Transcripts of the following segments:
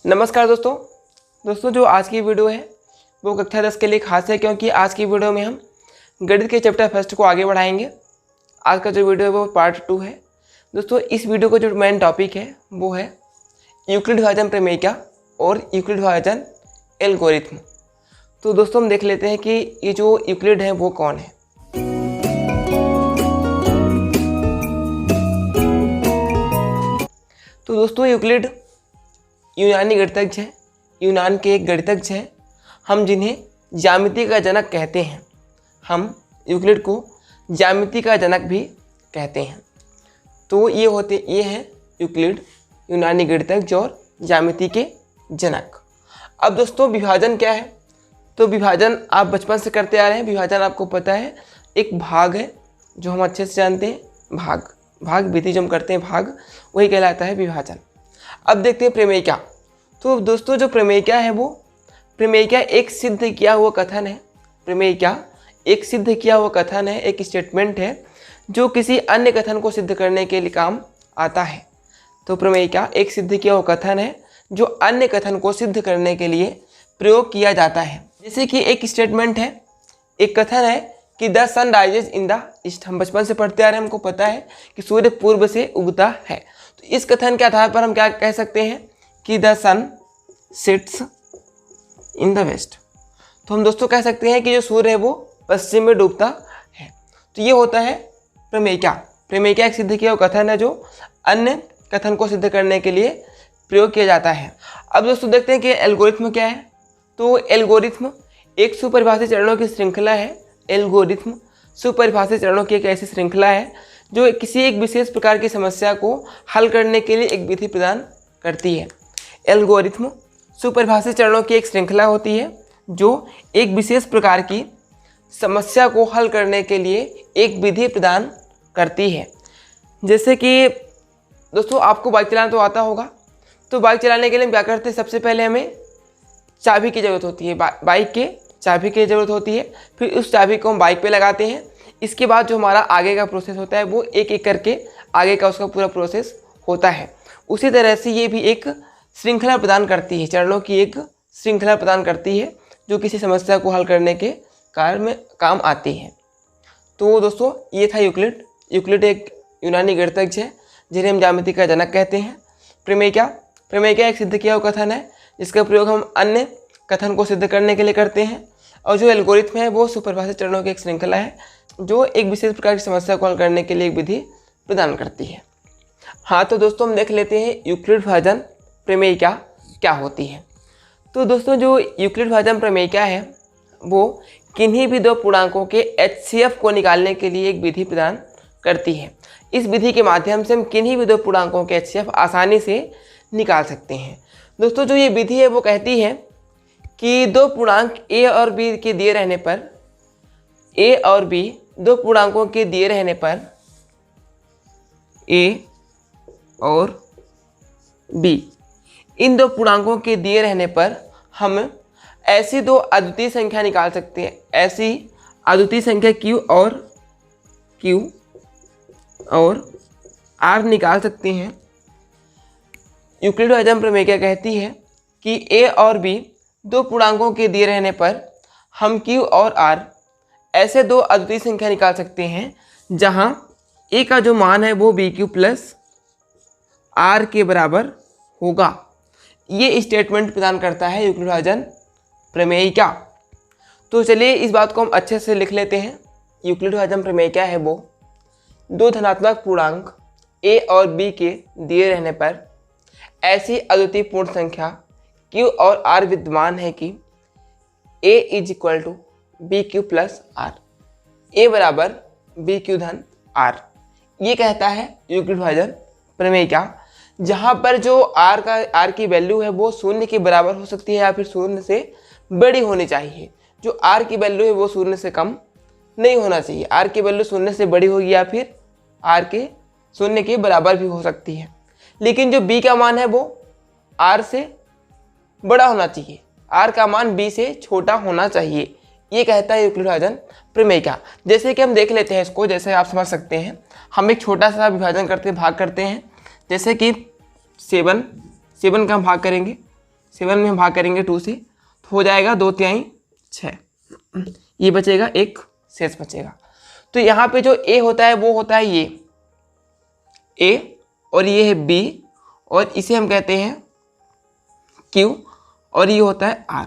नमस्कार दोस्तों जो आज की वीडियो है वो कक्षा 10 के लिए खास है, क्योंकि आज की वीडियो में हम गणित के चैप्टर फर्स्ट को आगे बढ़ाएंगे। आज का जो वीडियो है वो पार्ट 2 है। दोस्तों इस वीडियो का जो मेन टॉपिक है वो है यूक्लिड विभाजन प्रमेय और यूक्लिड विभाजन एल्गोरिथम। तो दोस्तों हम देख लेते हैं कि ये जो यूक्लिड है वो कौन है। तो दोस्तों यूक्लिड यूनानी गणितज्ञ है, यूनान के एक गणितज्ञ हैं, हम जिन्हें ज्यामिति का जनक कहते हैं। हम यूक्लिड को ज्यामिति का जनक भी कहते हैं। तो ये हैं यूक्लिड यूनानी गणितज्ञ और ज्यामिति के जनक। अब दोस्तों विभाजन क्या है? तो विभाजन आप बचपन से करते आ रहे हैं। विभाजन आपको पता है एक भाग है जो हम अच्छे से जानते हैं। भाग विधि जो हम करते हैं भाग, वही कहलाता है विभाजन। अब देखते हैं प्रमेय क्या। तो दोस्तों जो प्रमेय क्या है वो प्रमेय क्या एक सिद्ध किया हुआ कथन है। प्रमेय क्या एक सिद्ध किया हुआ कथन है, एक स्टेटमेंट है जो किसी अन्य कथन को सिद्ध करने के लिए काम आता है। तो प्रमेय क्या एक सिद्ध किया हुआ कथन है जो अन्य कथन को सिद्ध करने के लिए प्रयोग किया जाता है। जैसे कि एक स्टेटमेंट है, एक कथन है कि the sun rises in the east. हम बचपन से पढ़ते आ रहे हैं, हमको पता है कि सूर्य पूर्व से उगता है। तो इस कथन के आधार पर हम क्या कह सकते हैं कि the sun sets in the west. तो हम दोस्तों कह सकते हैं कि जो सूर्य है वो पश्चिम में डूबता है। तो ये होता है प्रमेय क्या। प्रमेय क्या एक सिद्ध किया हुआ कथन है जो अन्य कथन को सिद्ध करने के लिए प्रयोग किया जाता है। अब दोस्तों देखते हैं कि एल्गोरिथम क्या है। तो एल्गोरिथम एक सुपरिभाषित चरणों की श्रृंखला है। एल्गोरिथम सुपरिभाषित चरणों की एक ऐसी श्रृंखला है जो किसी एक विशेष प्रकार की समस्या को हल करने के लिए एक विधि प्रदान करती है। एल्गोरिथम सुपरिभाषित चरणों की एक श्रृंखला होती है जो एक विशेष प्रकार की समस्या को हल करने के लिए एक विधि प्रदान करती है। जैसे कि दोस्तों आपको बाइक चलाना तो आता होगा। तो बाइक चलाने के लिए हम क्या करते हैं, सबसे पहले हमें चाबी की ज़रूरत होती है। बाइक के चाबी की ज़रूरत होती है। फिर उस चाबी को हम बाइक पे लगाते हैं। इसके बाद जो हमारा आगे का प्रोसेस होता है वो एक एक करके आगे का उसका पूरा प्रोसेस होता है। उसी तरह से ये भी एक श्रृंखला प्रदान करती है, चरणों की एक श्रृंखला प्रदान करती है जो किसी समस्या को हल करने के कार्य में काम आती है। तो दोस्तों ये था यूक्लिड। यूक्लिड एक यूनानी गणितज्ञ है जिन्हें हम ज्यामिति का जनक कहते हैं। प्रमेय क्या एक सिद्ध किया हुआ कथन है जिसका प्रयोग हम अन्य कथन को सिद्ध करने के लिए करते हैं। और जो एल्गोरिथम है वो सुपरिभाषित चरणों की एक श्रृंखला है जो एक विशेष प्रकार की समस्या को हल करने के लिए एक विधि प्रदान करती है। हाँ तो दोस्तों हम देख लेते हैं यूक्लिड विभाजन प्रमेय क्या होती है। तो दोस्तों जो यूक्लिड विभाजन प्रमेय क्या है वो किन्हीं भी दो पूर्णांकों के HCF को निकालने के लिए एक विधि प्रदान करती है। इस विधि के माध्यम से हम किन्हीं भी दो पूर्णांकों के HCF आसानी से निकाल सकते हैं। दोस्तों जो ये विधि है वो कहती है कि दो पूर्णांक A और B के दिए रहने पर A और B दो पूर्णांकों के दिए रहने पर A और B इन दो पूर्णांकों के दिए रहने पर हम ऐसी दो अद्वितीय संख्या निकाल सकते हैं। ऐसी अद्वितीय संख्या Q और R निकाल सकते हैं। यूक्लिड विभाजन प्रमेय क्या कहती है कि A और B दो पूर्णांकों के दिए रहने पर हम Q और R ऐसे दो अद्वितीय संख्या निकाल सकते हैं जहां A का जो मान है वो BQ प्लस R के बराबर होगा। ये स्टेटमेंट प्रदान करता है यूक्लिड विभाजन प्रमेय क्या। तो चलिए इस बात को हम अच्छे से लिख लेते हैं। यूक्लिड विभाजन प्रमेय क्या है वो दो धनात्मक पूर्णांक A और B के दिए रहने पर ऐसी अद्वितीय पूर्ण संख्या Q और R विद्यमान है कि A is equal to BQ plus R, A बराबर BQ धन R। ये कहता है यूक्लिड विभाजन प्रमेय क्या, जहाँ पर जो R की वैल्यू है वो शून्य के बराबर हो सकती है या फिर शून्य से बड़ी होनी चाहिए। जो R की वैल्यू है वो शून्य से कम नहीं होना चाहिए। R की वैल्यू शून्य से बड़ी होगी या फिर R के शून्य के बराबर भी हो सकती है। लेकिन जो B का मान है वो R से बड़ा होना चाहिए, R का मान B से छोटा होना चाहिए। ये कहता है यूक्लिड विभाजन प्रमेय क्या। जैसे कि हम देख लेते हैं इसको, जैसे आप समझ सकते हैं हम एक छोटा सा विभाजन करते भाग करते हैं। जैसे कि 7 का हम भाग करेंगे 7 में भाग करेंगे 2 से तो हो जाएगा 2/3 6, ये बचेगा, एक शेष बचेगा। तो यहाँ पे जो a होता है वो होता है ये a, और ये है b, और इसे हम कहते हैं q, और ये होता है r।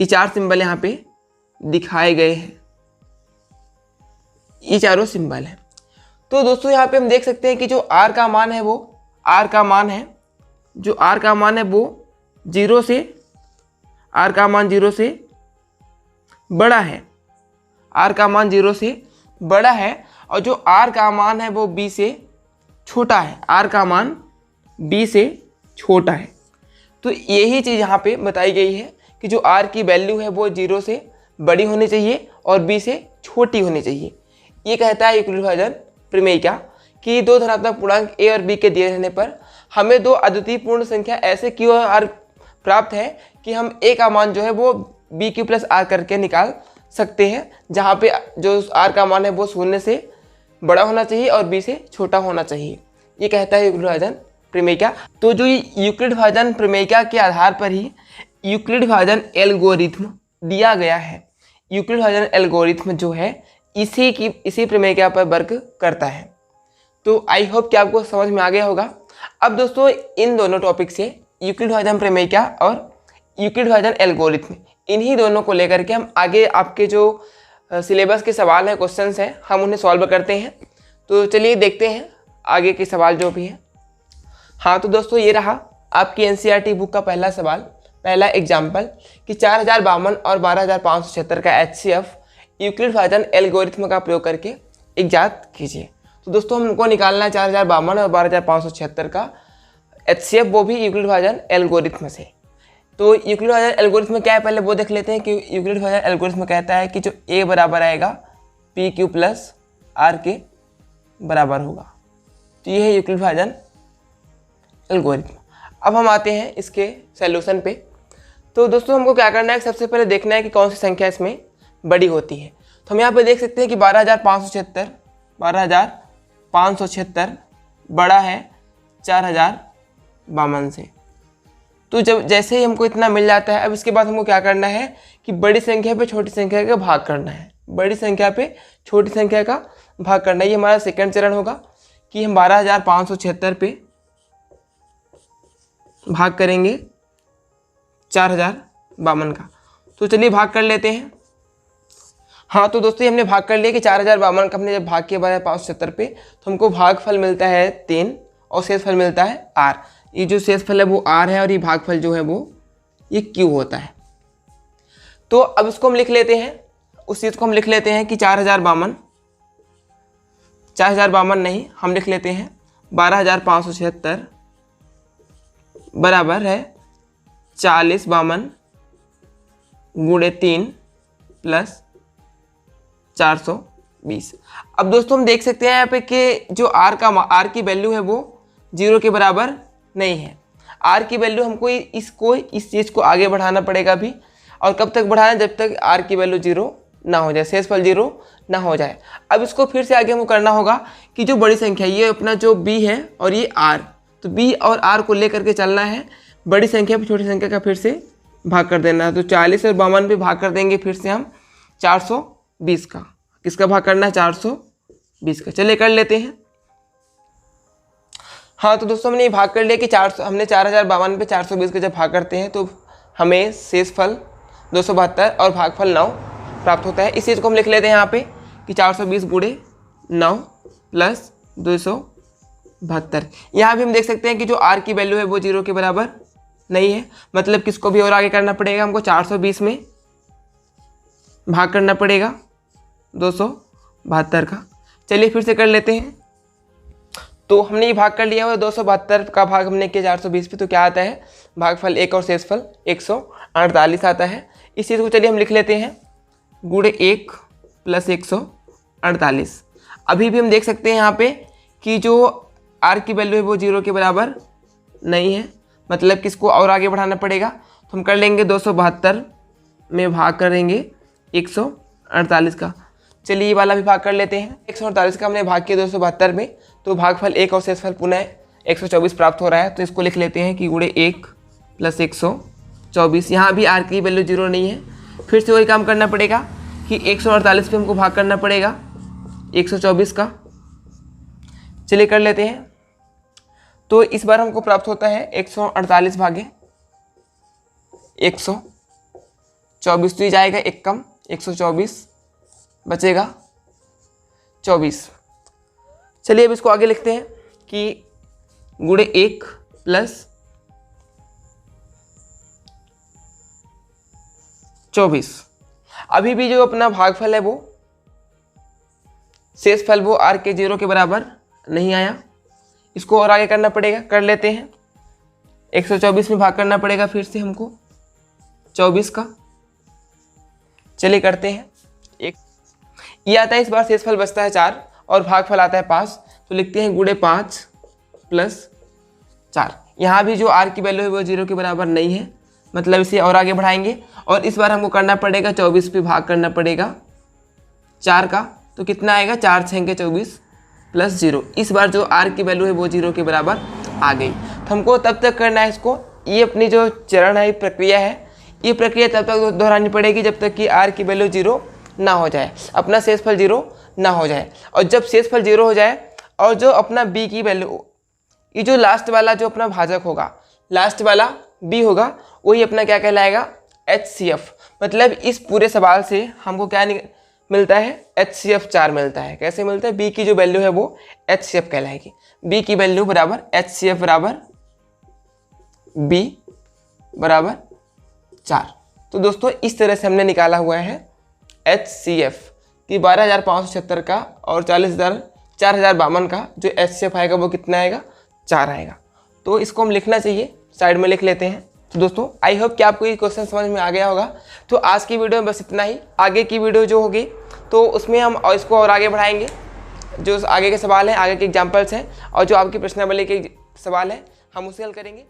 ये 4 सिंबल यहाँ पे दिखाए गए हैं, ये चारों सिंबल हैं। तो दोस्तों यहाँ पे हम देख सकते हैं कि जो r का मान है वो r का मान है जो r का मान है वो 0 से r का मान 0 से बड़ा है, r का मान 0 से बड़ा है, और जो r का मान है वो b से छोटा है, r का मान b से छोटा है। तो यही चीज़ यहाँ पे बताई गई है कि जो r की वैल्यू है वो 0 से बड़ी होनी चाहिए और b से छोटी होनी चाहिए। ये कहता है यूक्लिड विभाजन प्रमेय क्या कि दो धनात्मक पूर्णांक a और b के दिए रहने पर हमें दो अद्वितीय पूर्ण संख्या ऐसे q और r प्राप्त है कि हम a का मान जो है वो bq प्लस r करके निकाल सकते हैं, जहाँ पे जो r का मान है वो 0 से बड़ा होना चाहिए और b से छोटा होना चाहिए। ये कहता है यूक्लिड विभाजन प्रमेय क्या। तो जो यूक्लिड विभाजन प्रमेय के आधार पर ही यूक्लिड विभाजन एल्गोरिथ्म दिया गया है। यूक्लिड विभाजन एल्गोरिथ्म जो है इसी प्रमेय पर वर्क करता है। तो आई होप कि आपको समझ में आ गया होगा। अब दोस्तों इन दोनों टॉपिक से यूक्लिड विभाजन प्रमेय और यूक्लिड विभाजन एल्गोरिथ्म, इन्हीं दोनों को लेकर के हम आगे आपके जो सिलेबस के सवाल हैं, क्वेश्चंस हैं, हम उन्हें सॉल्व करते हैं। तो चलिए देखते हैं आगे के सवाल जो भी हैं। हाँ तो दोस्तों ये रहा आपकी एनसीईआरटी बुक का पहला सवाल, पहला एग्जाम्पल कि 4052 और 12576 का एचसीएफ यूक्लिड विभाजन एल्गोरिथ्म का प्रयोग करके इजाद कीजिए। तो दोस्तों हमको निकालना है 4052 और 12576 का एचसीएफ, वो भी यूक्लिड विभाजन एल्गोरिथ्म से। तो यूक्लिड विभाजन एल्गोरिथ्म क्या है पहले वो देख लेते हैं कि यूक्लिड विभाजन एल्गोरिथ्म कहता है कि जो a बराबर आएगा PQ प्लस R के बराबर होगा। तो ये है यूक्लिड विभाजन एल्गोरिथ्म। अब हम आते हैं इसके सॉल्यूशन पे। तो दोस्तों हमको क्या करना है, सबसे पहले देखना है कि कौन सी संख्या इसमें बड़ी होती है। तो हम यहाँ पे देख सकते हैं कि 12576 बड़ा है 4052 से। तो जब जैसे ही हमको इतना मिल जाता है, अब इसके बाद हमको क्या करना है कि बड़ी संख्या पे छोटी संख्या का भाग करना है, बड़ी संख्या पे छोटी संख्या का भाग करना है। ये हमारा सेकंड चरण होगा कि हम 12576 पे भाग करेंगे 4052 का। तो चलिए भाग कर लेते हैं। हाँ तो दोस्तों हमने भाग कर लिया कि 4052 का हमने जब भाग किया 12576 पे तो हमको भागफल मिलता है 3 और शेषफल मिलता है r। ये जो शेषफल है वो r है और ये भागफल जो है वो ये q होता है। तो अब इसको हम लिख लेते हैं, उस चीज़ को हम लिख लेते हैं कि 4052 नहीं, हम लिख लेते हैं 12576 बराबर है 4052 गुणे 3 प्लस 420। अब दोस्तों हम देख सकते हैं यहाँ पे कि जो r की वैल्यू है वो 0 के बराबर नहीं है। r की वैल्यू हमको इस चीज़ को आगे बढ़ाना पड़ेगा भी, और कब तक बढ़ाना, जब तक r की वैल्यू 0 ना हो जाए, शेषफल 0 ना हो जाए। अब इसको फिर से आगे हमको करना होगा कि जो बड़ी संख्या ये अपना जो b है और ये r, तो b और r को लेकर के चलना है। बड़ी संख्या पर छोटी संख्या का फिर से भाग कर देना है। तो 40 और 52 पे भाग कर देंगे फिर से हम 420 का। किसका भाग करना है, 420 का। चलिए कर लेते हैं। हाँ तो दोस्तों हमने ये भाग कर लिया कि 4052 पे 420 का जब भाग करते हैं तो हमें शेषफल 272 और भागफल 9 प्राप्त होता है। इस चीज़ को हम लिख लेते हैं यहाँ पे कि 420 गुणे 9 प्लस 272। यहाँ भी हम देख सकते हैं कि जो r की वैल्यू है वो 0 के बराबर नहीं है, मतलब किसको भी और आगे करना पड़ेगा, हमको 420 में भाग करना पड़ेगा 272 का। चलिए फिर से कर लेते हैं। तो हमने ये भाग कर लिया हुआ 272 का भाग हमने किया 420 पे, तो क्या आता है, भागफल 1 और शेषफल 148 आता है। इस चीज़ को चलिए हम लिख लेते हैं गुणे 1 प्लस 148। अभी भी हम देख सकते हैं यहाँ पे कि जो r की वैल्यू है वो 0 के बराबर नहीं है, मतलब किसको और आगे बढ़ाना पड़ेगा। तो हम कर लेंगे 272 में भाग करेंगे 148 का। चलिए ये वाला भी भाग कर लेते हैं। 148 का हमने भाग किया 272 में, तो भागफल 1 और शेषफल पुनः 124 प्राप्त हो रहा है। तो इसको लिख लेते हैं कि गुणे 1 प्लस 124। यहाँ भी आर की वैल्यू 0 नहीं है, फिर से वही काम करना पड़ेगा कि 148 पे हमको भाग करना पड़ेगा 124 का। चलिए कर लेते हैं। तो इस बार हमको प्राप्त होता है 148 भागे 124, तो ये जाएगा एक कम 124, बचेगा 24। चलिए अब इसको आगे लिखते हैं कि गुणे 1 प्लस 24। अभी भी जो अपना भागफल है वो शेषफल वो आर के 0 के बराबर नहीं आया, इसको और आगे करना पड़ेगा। कर लेते हैं। 124 में भाग करना पड़ेगा फिर से हमको 24 का। चलिए करते हैं। एक ये आता है, इस बार शेषफल बचता है 4 और भागफल आता है 5, तो लिखते हैं गुणे 5 प्लस 4। यहाँ भी जो आर की वैल्यू है वो 0 के बराबर नहीं है, मतलब इसे और आगे बढ़ाएंगे और इस बार हमको करना पड़ेगा 24 पे भाग करना पड़ेगा 4 का, तो कितना आएगा 4 6 के 24 प्लस 0। इस बार जो आर की वैल्यू है वो 0 के बराबर आ गई। तो हमको तब तक करना है इसको, ये अपनी जो चरण है, प्रक्रिया है, ये प्रक्रिया तब तक दोहरानी पड़ेगी जब तक कि आर की वैल्यू 0 ना हो जाए, अपना शेषफल 0 ना हो जाए। और जब शेषफल 0 हो जाए और जो अपना बी की वैल्यू, ये जो लास्ट वाला जो अपना भाजक होगा, लास्ट वाला बी होगा, वही अपना क्या कहलाएगा HCF। मतलब इस पूरे सवाल से हमको क्या मिलता है HCF 4 मिलता है। कैसे मिलता है? बी की जो वैल्यू है वो HCF कहलाएगी। बी की वैल्यू बराबर HCF बराबर बी बराबर 4। तो दोस्तों इस तरह से हमने निकाला हुआ है HCF कि 12,576 का और 4052 का जो HCF आएगा वो कितना आएगा? 4 आएगा। तो इसको हम लिखना चाहिए, साइड में लिख लेते हैं। तो दोस्तों आई होप कि आपको ये क्वेश्चन समझ में आ गया होगा। तो आज की वीडियो में बस इतना ही। आगे की वीडियो जो होगी तो उसमें हम इसको और आगे बढ़ाएंगे, जो आगे के सवाल हैं, आगे के एग्जाम्पल्स हैं और जो आपकी प्रश्नावली के सवाल हैं हम उसे हल करेंगे।